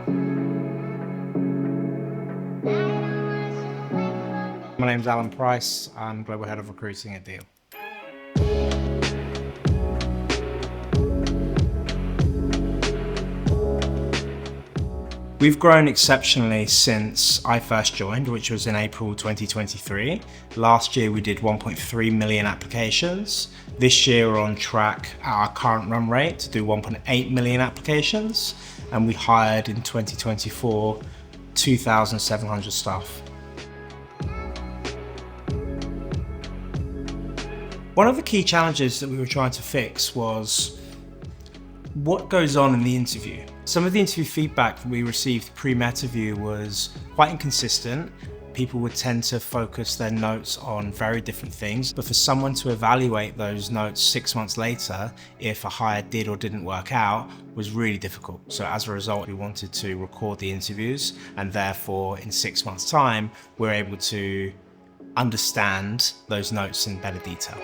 My name's Alan Price. I'm Global Head of Recruiting at Deel. We've grown exceptionally since I first joined, which was in April 2023. Last year we did 1.3 million applications. This year we're on track at our current run rate to do 1.8 million applications. And we hired in 2024 2,700 staff. One of the key challenges that we were trying to fix was what goes on in the interview. Some of the interview feedback that we received pre-Metaview was quite inconsistent. People would tend to focus their notes on very different things, but for someone to evaluate those notes 6 months later, if a hire did or didn't work out, was really difficult. So as a result, we wanted to record the interviews, and therefore in 6 months' time, we're able to understand those notes in better detail.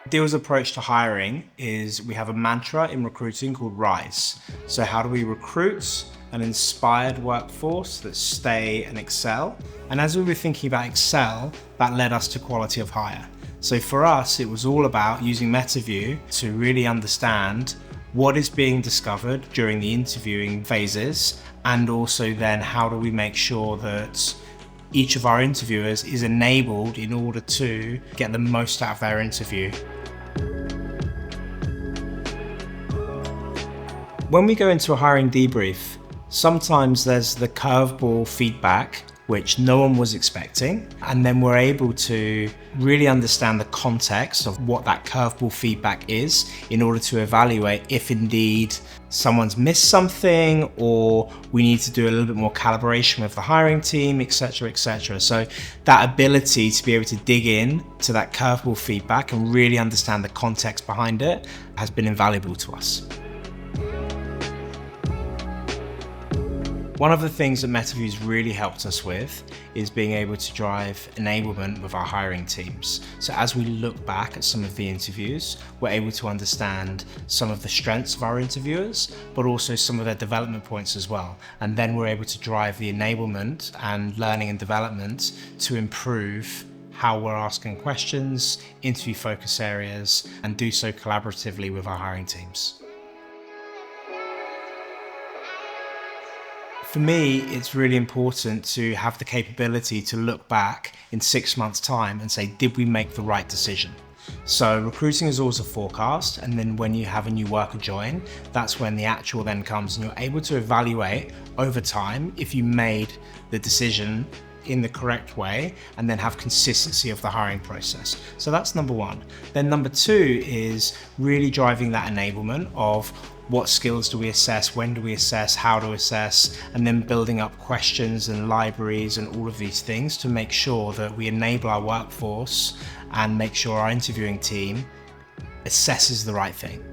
Deel's approach to hiring is we have a mantra in recruiting called RISE. So how do we recruit an inspired workforce that stay and excel? And as we were thinking about excel, that led us to quality of hire. So for us, it was all about using Metaview to really understand what is being discovered during the interviewing phases, and also then how do we make sure that each of our interviewers is enabled in order to get the most out of their interview. When we go into a hiring debrief, sometimes there's the curveball feedback, which no one was expecting, and then we're able to really understand the context of what that curveball feedback is in order to evaluate if indeed someone's missed something or we need to do a little bit more calibration with the hiring team, etc., etc. So that ability to be able to dig in to that curveball feedback and really understand the context behind it has been invaluable to us. One of the things that Metaview's really helped us with is being able to drive enablement with our hiring teams. So as we look back at some of the interviews, we're able to understand some of the strengths of our interviewers, but also some of their development points as well. And then we're able to drive the enablement and learning and development to improve how we're asking questions, interview focus areas, and do so collaboratively with our hiring teams. For me, it's really important to have the capability to look back in 6 months' time and say, did we make the right decision? So recruiting is always a forecast, and then when you have a new worker join, that's when the actual then comes, and you're able to evaluate over time if you made the decision in the correct way, and then have consistency of the hiring process. So that's number one. Then number two is really driving that enablement of what skills do we assess, when do we assess, how to assess, and then building up questions and libraries and all of these things to make sure that we enable our workforce and make sure our interviewing team assesses the right thing.